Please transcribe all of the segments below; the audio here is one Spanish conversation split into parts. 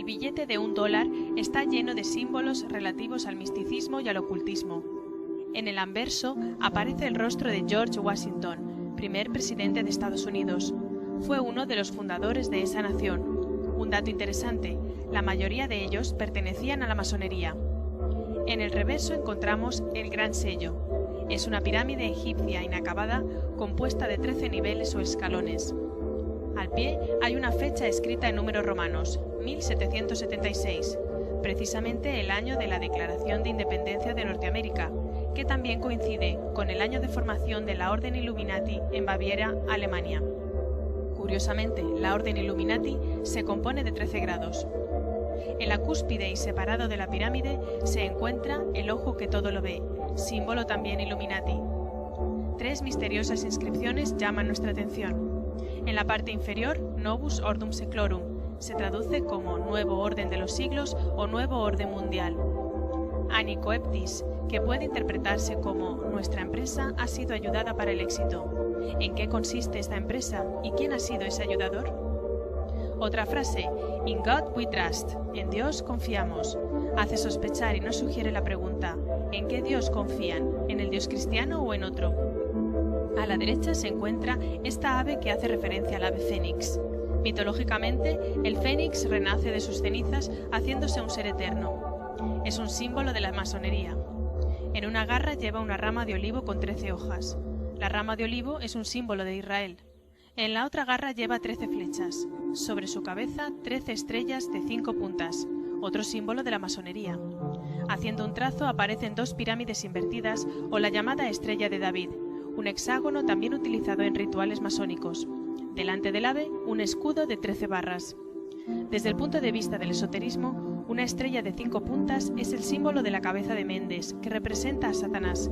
billete de $1 está lleno de símbolos relativos al misticismo y al ocultismo. En el anverso aparece el rostro de George Washington, primer presidente de Estados Unidos. Fue uno de los fundadores de esa nación. Un dato interesante, la mayoría de ellos pertenecían a la masonería. En el reverso encontramos el Gran Sello. Es una pirámide egipcia inacabada compuesta de 13 niveles o escalones. Al pie hay una fecha escrita en números romanos, 1776, precisamente el año de la Declaración de Independencia de Norteamérica, que también coincide con el año de formación de la Orden Illuminati en Baviera, Alemania. Curiosamente, la Orden Illuminati se compone de 13 grados. En la cúspide y separado de la pirámide se encuentra el ojo que todo lo ve, símbolo también Illuminati. 3 misteriosas inscripciones llaman nuestra atención. En la parte inferior, Novus Ordum Seclorum, se traduce como Nuevo Orden de los Siglos o Nuevo Orden Mundial. Anicoeptis, que puede interpretarse como Nuestra empresa ha sido ayudada para el éxito. ¿En qué consiste esta empresa y quién ha sido ese ayudador? Otra frase, In God we trust, en Dios confiamos, hace sospechar y nos sugiere la pregunta, ¿en qué Dios confían? ¿En el Dios cristiano o en otro? A la derecha se encuentra esta ave que hace referencia al ave fénix. Mitológicamente, el fénix renace de sus cenizas haciéndose un ser eterno. Es un símbolo de la masonería. En una garra lleva una rama de olivo con 13 hojas. La rama de olivo es un símbolo de Israel. En la otra garra lleva 13 flechas. Sobre su cabeza 13 estrellas de 5 puntas, otro símbolo de la masonería. Haciendo un trazo aparecen 2 pirámides invertidas o la llamada estrella de David, un hexágono también utilizado en rituales masónicos. Delante del ave, un escudo de 13 barras. Desde el punto de vista del esoterismo, una estrella de 5 puntas es el símbolo de la cabeza de Mendes, que representa a Satanás.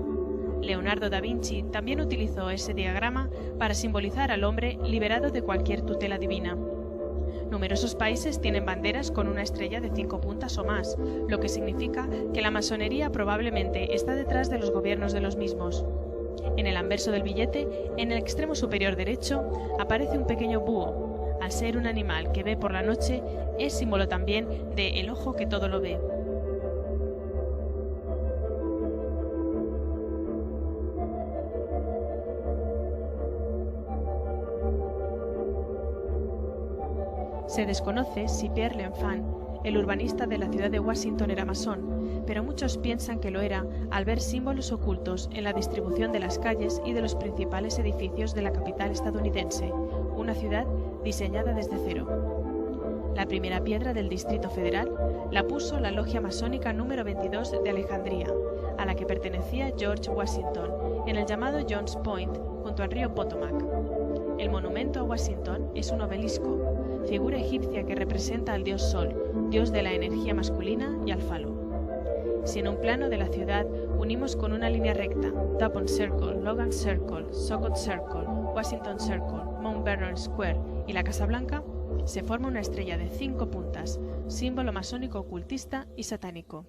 Leonardo da Vinci también utilizó ese diagrama para simbolizar al hombre liberado de cualquier tutela divina. Numerosos países tienen banderas con una estrella de 5 puntas o más, lo que significa que la masonería probablemente está detrás de los gobiernos de los mismos. En el anverso del billete, en el extremo superior derecho, aparece un pequeño búho. Al ser un animal que ve por la noche, es símbolo también de el ojo que todo lo ve. Se desconoce si Pierre L'Enfant, el urbanista de la ciudad de Washington, era masón, pero muchos piensan que lo era al ver símbolos ocultos en la distribución de las calles y de los principales edificios de la capital estadounidense, una ciudad diseñada desde cero. La primera piedra del Distrito Federal la puso la logia masónica número 22 de Alejandría, a la que pertenecía George Washington, en el llamado John's Point, junto al río Potomac. El monumento a Washington es un obelisco, figura egipcia que representa al dios Sol, dios de la energía masculina, y al falo. Si en un plano de la ciudad unimos con una línea recta Dupont Circle, Logan Circle, Socot Circle, Washington Circle, Mount Vernon Square y la Casa Blanca, se forma una estrella de 5 puntas, símbolo masónico ocultista y satánico.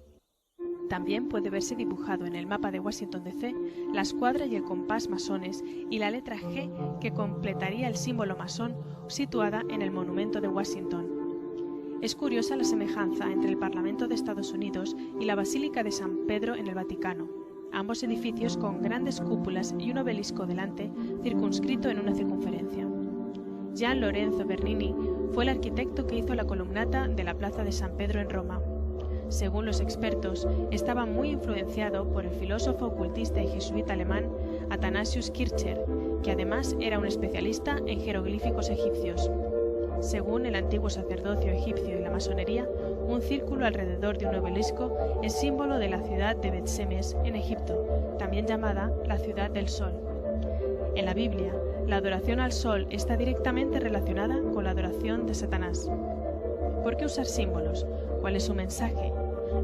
También puede verse dibujado en el mapa de Washington DC la escuadra y el compás masones y la letra G que completaría el símbolo masón situada en el monumento de Washington. Es curiosa la semejanza entre el Parlamento de Estados Unidos y la Basílica de San Pedro en el Vaticano, ambos edificios con grandes cúpulas y un obelisco delante circunscrito en una circunferencia. Gian Lorenzo Bernini fue el arquitecto que hizo la columnata de la Plaza de San Pedro en Roma. Según los expertos, estaba muy influenciado por el filósofo ocultista y jesuita alemán Athanasius Kircher, que además era un especialista en jeroglíficos egipcios. Según el antiguo sacerdocio egipcio y la masonería, un círculo alrededor de un obelisco es símbolo de la ciudad de Bet-Semes en Egipto, también llamada la ciudad del sol. En la Biblia, la adoración al sol está directamente relacionada con la adoración de Satanás. ¿Por qué usar símbolos? ¿Cuál es su mensaje?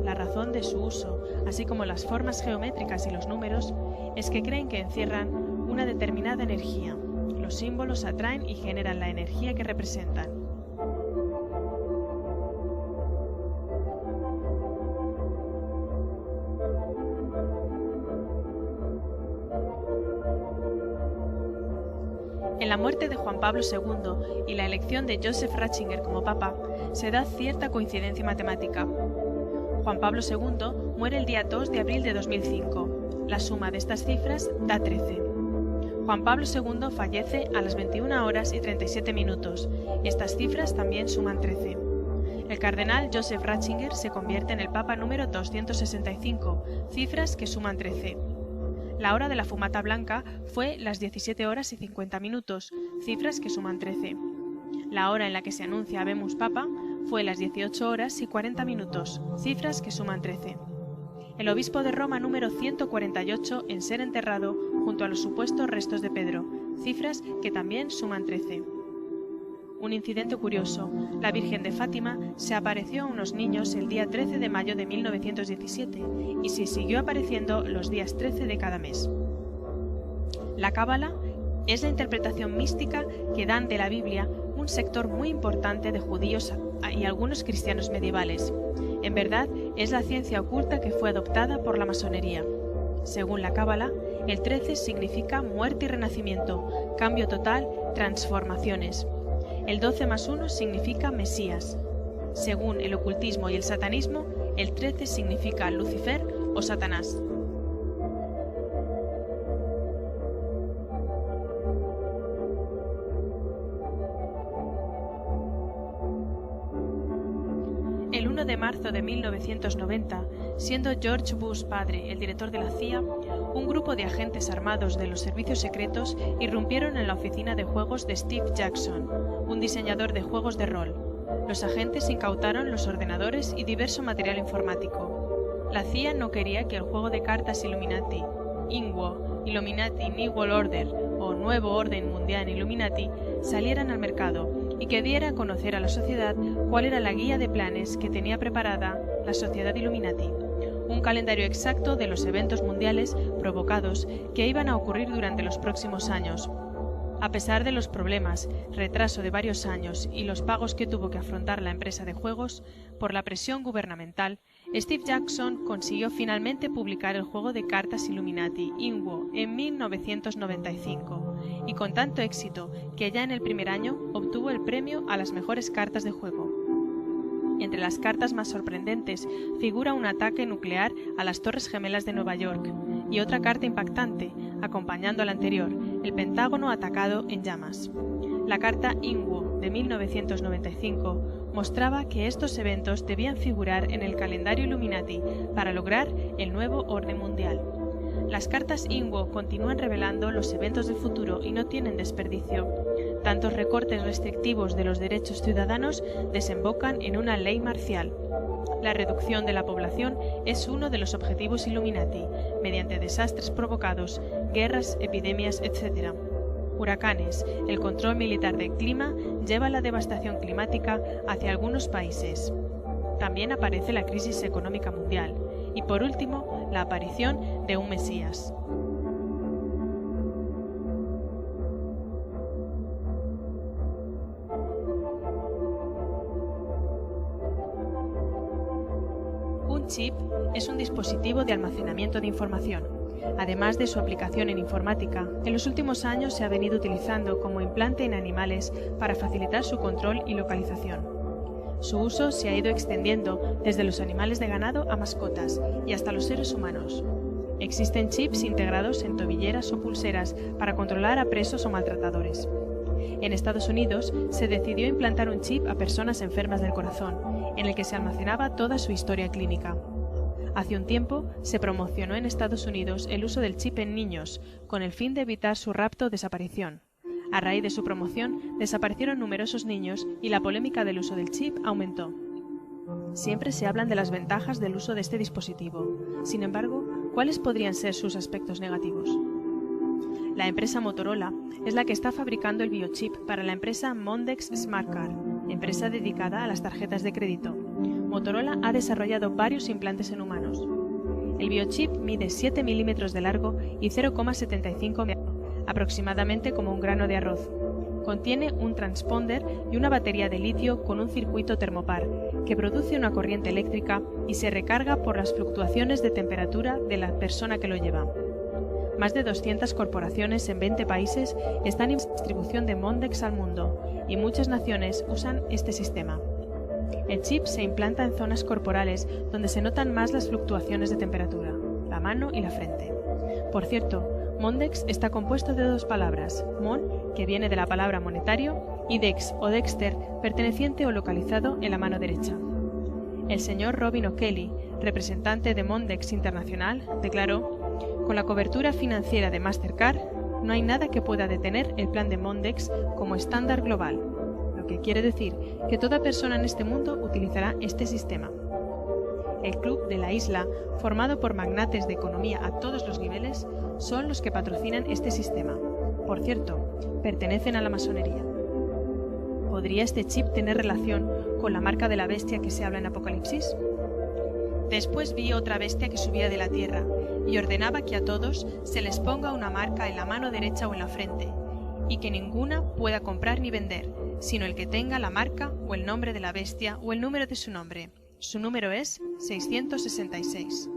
La razón de su uso, así como las formas geométricas y los números, es que creen que encierran una determinada energía. Los símbolos atraen y generan la energía que representan. En la muerte de Juan Pablo II y la elección de Joseph Ratzinger como papa, se da cierta coincidencia matemática. Juan Pablo II muere el día 2 de abril de 2005. La suma de estas cifras da 13. Juan Pablo II fallece a las 21 horas y 37 minutos. Estas cifras también suman 13. El cardenal Joseph Ratzinger se convierte en el papa número 265, cifras que suman 13. La hora de la fumata blanca fue las 17 horas y 50 minutos, cifras que suman 13. La hora en la que se anuncia Habemus Papa fue las 18 horas y 40 minutos, cifras que suman 13. El obispo de Roma número 148 en ser enterrado junto a los supuestos restos de Pedro, cifras que también suman 13. Un incidente curioso: la Virgen de Fátima se apareció a unos niños el día 13 de mayo de 1917 y se siguió apareciendo los días 13 de cada mes. La Cábala es la interpretación mística que dan de la Biblia un sector muy importante de judíos y algunos cristianos medievales. En verdad, es la ciencia oculta que fue adoptada por la masonería. Según la Cábala, el 13 significa muerte y renacimiento, cambio total, transformaciones. El 12 más 1 significa Mesías. Según el ocultismo y el satanismo, el 13 significa Lucifer o Satanás. El 1 de marzo de 1990, siendo George Bush padre el director de la CIA, un grupo de agentes armados de los servicios secretos irrumpieron en la oficina de juegos de Steve Jackson, un diseñador de juegos de rol. Los agentes incautaron los ordenadores y diverso material informático. La CIA no quería que el juego de cartas Illuminati, INWO, Illuminati New World Order o Nuevo Orden Mundial Illuminati salieran al mercado y que diera a conocer a la sociedad cuál era la guía de planes que tenía preparada la Sociedad Illuminati, un calendario exacto de los eventos mundiales provocados que iban a ocurrir durante los próximos años. A pesar de los problemas, retraso de varios años y los pagos que tuvo que afrontar la empresa de juegos, por la presión gubernamental, Steve Jackson consiguió finalmente publicar el juego de cartas Illuminati, INWO, en 1995, y con tanto éxito que ya en el primer año obtuvo el premio a las mejores cartas de juego. Entre las cartas más sorprendentes figura un ataque nuclear a las Torres Gemelas de Nueva York y otra carta impactante, acompañando a la anterior, el Pentágono atacado en llamas. La carta INWO de 1995 mostraba que estos eventos debían figurar en el calendario Illuminati para lograr el nuevo orden mundial. Las cartas INWO continúan revelando los eventos del futuro y no tienen desperdicio. Tantos recortes restrictivos de los derechos ciudadanos desembocan en una ley marcial. La reducción de la población es uno de los objetivos Illuminati, mediante desastres provocados, guerras, epidemias, etc. Huracanes, el control militar del clima lleva la devastación climática hacia algunos países. También aparece la crisis económica mundial y, por último, la aparición de un Mesías. Un chip es un dispositivo de almacenamiento de información. Además de su aplicación en informática, en los últimos años se ha venido utilizando como implante en animales para facilitar su control y localización. Su uso se ha ido extendiendo desde los animales de ganado a mascotas y hasta los seres humanos. Existen chips integrados en tobilleras o pulseras para controlar a presos o maltratadores. En Estados Unidos se decidió implantar un chip a personas enfermas del corazón, en el que se almacenaba toda su historia clínica. Hace un tiempo se promocionó en Estados Unidos el uso del chip en niños, con el fin de evitar su rapto o desaparición. A raíz de su promoción, desaparecieron numerosos niños y la polémica del uso del chip aumentó. Siempre se hablan de las ventajas del uso de este dispositivo. Sin embargo, ¿cuáles podrían ser sus aspectos negativos? La empresa Motorola es la que está fabricando el biochip para la empresa Mondex Smart Card, empresa dedicada a las tarjetas de crédito. Motorola ha desarrollado varios implantes en humanos. El biochip mide 7 milímetros de largo y 0,75 metros, aproximadamente como un grano de arroz. Contiene un transponder y una batería de litio con un circuito termopar, que produce una corriente eléctrica y se recarga por las fluctuaciones de temperatura de la persona que lo lleva. Más de 200 corporaciones en 20 países están en distribución de Mondex al mundo y muchas naciones usan este sistema. El chip se implanta en zonas corporales donde se notan más las fluctuaciones de temperatura, la mano y la frente. Por cierto, Mondex está compuesto de dos palabras, mon, que viene de la palabra monetario, y dex o dexter, perteneciente o localizado en la mano derecha. El señor Robin O'Kelly, representante de Mondex Internacional, declaró: con la cobertura financiera de Mastercard, no hay nada que pueda detener el plan de Mondex como estándar global, lo que quiere decir que toda persona en este mundo utilizará este sistema. El Club de la Isla, formado por magnates de economía a todos los niveles, son los que patrocinan este sistema. Por cierto, pertenecen a la masonería. ¿Podría este chip tener relación con la marca de la bestia que se habla en Apocalipsis? Después vi otra bestia que subía de la tierra y ordenaba que a todos se les ponga una marca en la mano derecha o en la frente, y que ninguna pueda comprar ni vender, sino el que tenga la marca o el nombre de la bestia o el número de su nombre. Su número es 666.